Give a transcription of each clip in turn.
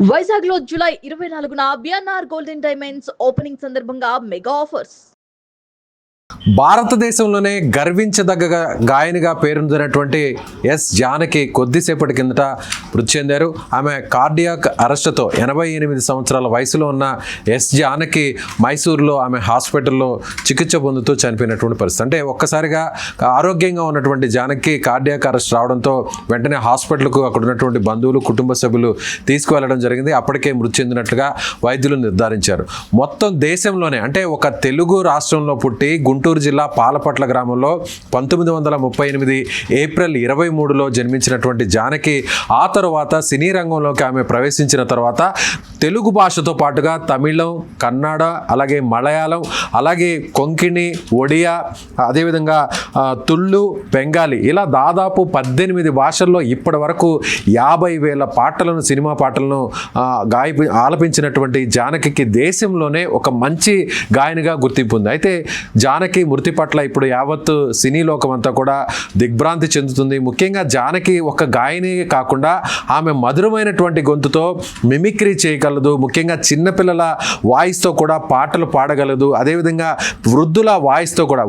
వైజాగ్ లో జూలై 24న BNR golden diamonds opening సందర్భంగా మెగా ఆఫర్స్. భారతదేశంలోనే గర్వించదగ్గ గాయనిగా పేరొందినటువంటి ఎస్ జానకి కొద్దిసేపటి కిందట మృతి చెందారు. ఆమె కార్డియాక్ అరెస్ట్తో 88 సంవత్సరాల వయసులో ఉన్న ఎస్ జానకి మైసూరులో ఆమె హాస్పిటల్లో చికిత్స పొందుతూ చనిపోయినటువంటి పరిస్థితి. అంటే ఒక్కసారిగా ఆరోగ్యంగా ఉన్నటువంటి జానకి కార్డియాక్ అరెస్ట్ రావడంతో వెంటనే హాస్పిటల్కు అక్కడ ఉన్నటువంటి బంధువులు కుటుంబ సభ్యులు తీసుకువెళ్ళడం జరిగింది. అప్పటికే మృతి చెందినట్లుగా వైద్యులు నిర్ధారించారు. మొత్తం దేశంలోనే అంటే ఒక తెలుగు రాష్ట్రంలో పుట్టి గుంటూరు జిల్లా పాలపట్ల గ్రామంలో 1938 ఏప్రిల్ 23లో జన్మించినటువంటి జానకి ఆ తర్వాత సినీ రంగంలోకి ఆమె ప్రవేశించిన తర్వాత తెలుగు భాషతో పాటుగా తమిళం, కన్నడ, అలాగే మలయాళం, అలాగే కొంకిణి, ఒడియా, అదేవిధంగా తుళ్ళు, బెంగాలీ ఇలా దాదాపు 18 భాషల్లో ఇప్పటి వరకు 50,000 పాటలను సినిమా పాటలను ఆలపించినటువంటి జానకి దేశంలోనే ఒక మంచి గాయనిగా గుర్తింపు ఉంది. అయితే జానకి మృతి పట్ల ఇప్పుడు యావత్తు సినీ లోకం అంతా కూడా దిగ్భ్రాంతి చెందుతుంది. ముఖ్యంగా జానకి ఒక గాయని కాకుండా ఆమె మధురమైనటువంటి గొంతుతో మిమిక్రీ చేయగలదు. ముఖ్యంగా చిన్నపిల్లల వాయిస్తో కూడా పాటలు పాడగలదు. అదేవిధంగా వృద్ధుల వాయిస్తో కూడా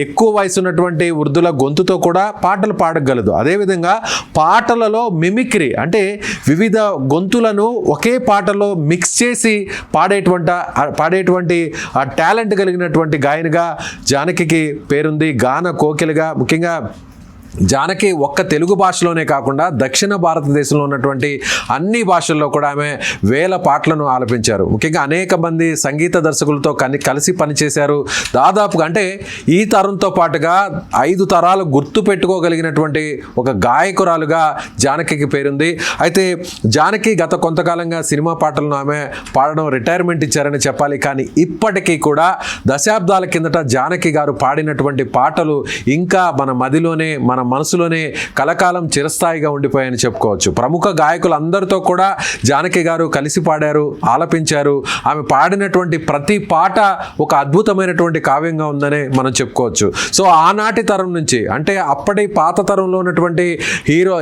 ఎక్కువ వయసు ఉన్నటువంటి వృద్ధుల గొంతుతో కూడా పాటలు పాడగలదు. అదేవిధంగా పాటలలో మిమిక్రీ అంటే వివిధ గొంతులను ఒకే పాటలో మిక్స్ చేసి పాడేటువంటి టాలెంట్ కలిగినటువంటి గాయనిగా జానకి పేరుంది. గాన కోకిలగా ముఖ్యంగా జానకి ఒక్క తెలుగు భాషలోనే కాకుండా దక్షిణ భారతదేశంలో ఉన్నటువంటి అన్ని భాషల్లో కూడా ఆమె వేల పాటలను ఆలపించారు. ముఖ్యంగా అనేక మంది సంగీత దర్శకులతో కలిసి పనిచేశారు. దాదాపుగా అంటే ఈ తరంతో పాటుగా 5 తరాలు గుర్తు పెట్టుకోగలిగినటువంటి ఒక గాయకురాలుగా జానకి పేరుంది. అయితే జానకి గత కొంతకాలంగా సినిమా పాటలను ఆమె పాడడం రిటైర్మెంట్ ఇచ్చారని చెప్పాలి. కానీ ఇప్పటికీ కూడా దశాబ్దాల కిందట జానకి గారు పాడినటువంటి పాటలు ఇంకా మన మదిలోనే మన మనసులోనే కలకాలం చిరస్థాయిగా ఉండిపోయాయని చెప్పుకోవచ్చు. ప్రముఖ గాయకులందరితో కూడా జానకి గారు కలిసి పాడారు, ఆలపించారు. ఆమె పాడినటువంటి ప్రతి పాట ఒక అద్భుతమైనటువంటి కావ్యంగా ఉందని మనం చెప్పుకోవచ్చు. సో ఆనాటి తరం నుంచి అంటే అప్పటి పాత తరంలో ఉన్నటువంటి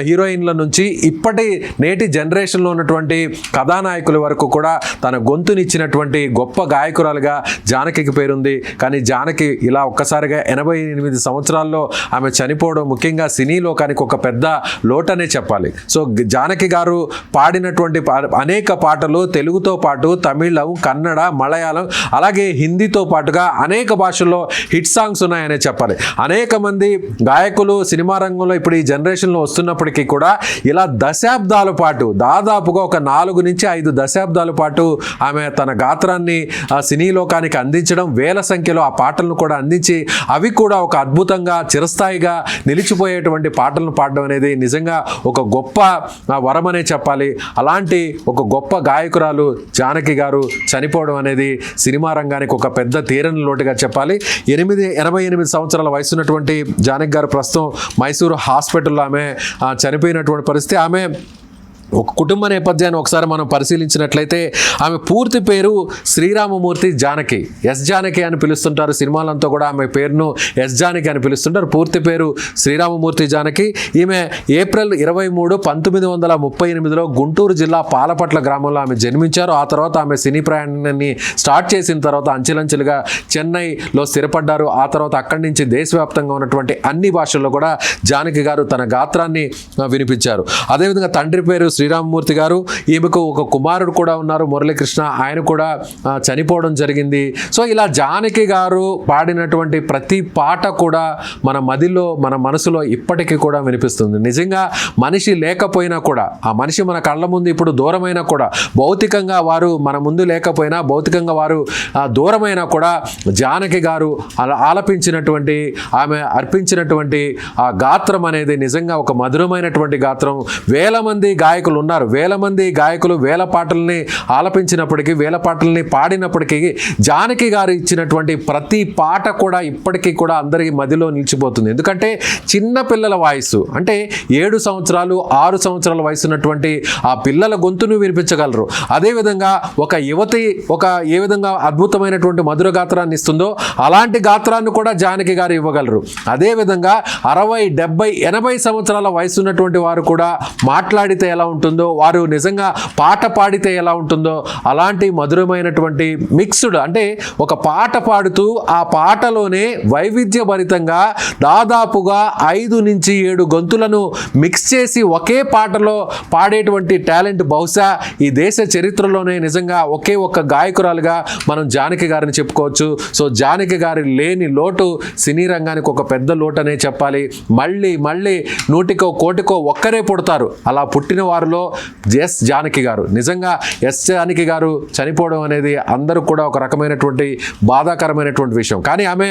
హీరోయిన్ల నుంచి ఇప్పటి నేటి జనరేషన్లో ఉన్నటువంటి కథానాయకుల వరకు కూడా తన గొంతునిచ్చినటువంటి గొప్ప గాయకురాలుగా జానకి పేరుంది. కానీ జానకి ఇలా ఒక్కసారిగా 88 సంవత్సరాల్లో ఆమె చనిపోవడం ముఖ్యంగా సినీ లోకానికి ఒక పెద్ద లోటనే చెప్పాలి. సో జానకి గారు పాడినటువంటి అనేక పాటలు తెలుగుతో పాటు తమిళం, కన్నడ, మలయాళం, అలాగే హిందీతో పాటుగా అనేక భాషల్లో హిట్ సాంగ్స్ ఉన్నాయనే చెప్పాలి. అనేక మంది గాయకులు సినిమా రంగంలో ఇప్పుడు ఈ జనరేషన్లో వస్తున్నప్పటికీ కూడా ఇలా దశాబ్దాల పాటు దాదాపుగా ఒక 4 నుంచి 5 దశాబ్దాల పాటు ఆమె తన గాత్రాన్ని సినీ లోకానికి అందించడం, వేల సంఖ్యలో ఆ పాటలను కూడా అందించి అవి కూడా ఒక అద్భుతంగా చిరస్థాయిగా నిలిచిపోయేటువంటి పాటలను పాడడం అనేది నిజంగా ఒక గొప్ప వరమనే చెప్పాలి. అలాంటి ఒక గొప్ప గాయకురాలు జానకి గారు చనిపోవడం అనేది సినిమా రంగానికి ఒక పెద్ద తీరని లోటుగా చెప్పాలి. 88 సంవత్సరాల వయసు ఉన్నటువంటి జానకి గారు ప్రస్తుతం మైసూరు హాస్పిటల్లో ఆమె చనిపోయినటువంటి పరిస్థితి. ఆమె ఒక కుటుంబ నేపథ్యాన్ని ఒకసారి మనం పరిశీలించినట్లయితే ఆమె పూర్తి పేరు శ్రీరామమూర్తి జానకి, ఎస్ జానకి అని పిలుస్తుంటారు. సినిమాలంతా కూడా ఆమె పేరును ఎస్ జానకి అని పిలుస్తుంటారు. పూర్తి పేరు శ్రీరామమూర్తి జానకి. ఈమె ఏప్రిల్ 23, 1938లో గుంటూరు జిల్లా పాలపట్ల గ్రామంలో ఆమె జన్మించారు. ఆ తర్వాత ఆమె సినీ ప్రయాణాన్ని స్టార్ట్ చేసిన తర్వాత అంచెలంచెలుగా చెన్నైలో స్థిరపడ్డారు. ఆ తర్వాత అక్కడి నుంచి దేశవ్యాప్తంగా ఉన్నటువంటి అన్ని భాషల్లో కూడా జానకి గారు తన గాత్రాన్ని వినిపించారు. అదేవిధంగా తండ్రి పేరు శ్రీరామమూర్తి గారు. ఈమెకు ఒక కుమారుడు కూడా ఉన్నారు, మురళీకృష్ణ. ఆయన కూడా చనిపోవడం జరిగింది. సో ఇలా జానకి గారు పాడినటువంటి ప్రతి పాట కూడా మన మదిలో మన మనసులో ఇప్పటికీ కూడా వినిపిస్తుంది. నిజంగా మనిషి లేకపోయినా కూడా ఆ మనిషి మన కళ్ళ ముందు ఇప్పుడు దూరమైనా కూడా భౌతికంగా వారు మన ముందు లేకపోయినా భౌతికంగా వారు దూరమైనా కూడా జానకి గారు ఆలపించినటువంటి ఆమె అర్పించినటువంటి ఆ గాత్రం అనేది నిజంగా ఒక మధురమైనటువంటి గాత్రం. వేల మంది గాయకులు ఉన్నారు, వేల మంది గాయకులు వేల పాటల్ని ఆలపించినప్పటికీ వేల పాటల్ని పాడినప్పటికీ జానకి గారు ఇచ్చినటువంటి ప్రతి పాట కూడా ఇప్పటికీ కూడా అందరి మదిలో నిలిచిపోతుంది. ఎందుకంటే చిన్న పిల్లల వాయిస్ అంటే 7 సంవత్సరాలు 6 సంవత్సరాల వయసు ఉన్నటువంటి ఆ పిల్లల గొంతును వినిపించగలరు. అదేవిధంగా ఒక యువతి ఏ విధంగా అద్భుతమైనటువంటి మధుర గాత్రాన్ని ఇస్తుందో అలాంటి గాత్రాన్ని కూడా జానకి గారు ఇవ్వగలరు. అదేవిధంగా 60, 70, 80 సంవత్సరాల వయసు ఉన్నటువంటి వారు కూడా మాట్లాడితే ఎలా ఉంటుందో, వారు నిజంగా పాట పాడితే ఎలా ఉంటుందో అలాంటి మధురమైనటువంటి మిక్స్డ్, అంటే ఒక పాట పాడుతూ ఆ పాటలోనే వైవిధ్యభరితంగా దాదాపుగా 5 నుంచి 7 గొంతులను మిక్స్ చేసి ఒకే పాటలో పాడేటువంటి టాలెంట్ బహుశా ఈ దేశ చరిత్రలోనే నిజంగా ఒకే ఒక్క గాయకురాలుగా మనం జానకి గారిని చెప్పుకోవచ్చు. సో జానకి గారి లేని లోటు సినీ రంగానికి ఒక పెద్ద లోటు అనే చెప్పాలి. మళ్ళీ మళ్ళీ 100కో 1,00,00,000 ఒక్కరే పుడతారు. అలా పుట్టిన వారిలో ఎస్ జానకి గారు. నిజంగా ఎస్ జానకి గారు చనిపోవడం అనేది అందరూ కూడా ఒక రకమైనటువంటి బాధాకరమైనటువంటి విషయం. కానీ ఆమె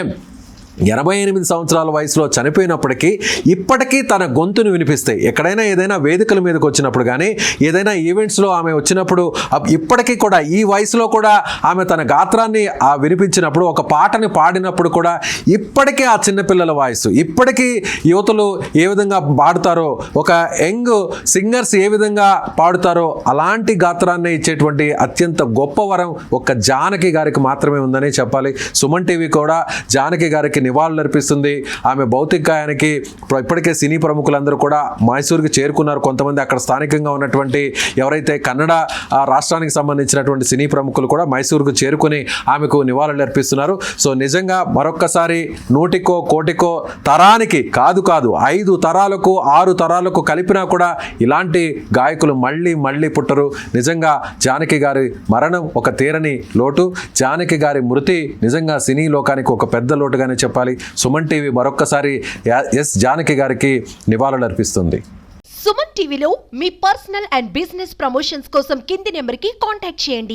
88 సంవత్సరాల వయసులో చనిపోయినప్పటికీ ఇప్పటికీ తన గొంతును వినిపిస్తాయి. ఎక్కడైనా ఏదైనా వేదికల మీదకి వచ్చినప్పుడు కానీ, ఏదైనా ఈవెంట్స్లో ఆమె వచ్చినప్పుడు ఇప్పటికీ కూడా ఈ వయసులో కూడా ఆమె తన గాత్రాన్ని వినిపించినప్పుడు, ఒక పాటని పాడినప్పుడు కూడా ఇప్పటికీ ఆ చిన్నపిల్లల వాయిస్, ఇప్పటికీ యువతలు ఏ విధంగా పాడుతారో, ఒక యంగ్ సింగర్స్ ఏ విధంగా పాడుతారో అలాంటి గాత్రాన్ని ఇచ్చేటువంటి అత్యంత గొప్ప వరం ఒక్క జానకి గారికి మాత్రమే ఉందని చెప్పాలి. సుమన్ టీవీ కూడా జానకి గారికి నివాళులు అర్పిస్తుంది. ఆమె భౌతికాయానికి ఇప్పటికే సినీ ప్రముఖులందరూ కూడా మైసూరుకి చేరుకున్నారు. కొంతమంది అక్కడ స్థానికంగా ఉన్నటువంటి ఎవరైతే కన్నడ రాష్ట్రానికి సంబంధించినటువంటి సినీ ప్రముఖులు కూడా మైసూరుకు చేరుకుని ఆమెకు నివాళులు అర్పిస్తున్నారు. సో నిజంగా మరొక్కసారి 100కో 1,00,00,000 తరానికి కాదు 5 తరాలకు 6 తరాలకు కలిపినా కూడా ఇలాంటి గాయకులు మళ్ళీ పుట్టరు. నిజంగా జానకి గారి మరణం ఒక తీరని లోటు. జానకి గారి మృతి నిజంగా సినీ లోకానికి ఒక పెద్ద లోటుగానే చెప్పాలి. సుమన్ టీవీ మరొక్కసారి ఎస్ జానకి గారికి నివాళులు అర్పిస్తుంది. సుమన్ టీవీలో మీ పర్సనల్ అండ్ బిజినెస్ ప్రమోషన్స్ కోసం కింది నెంబర్కి కాంటాక్ట్ చేయండి.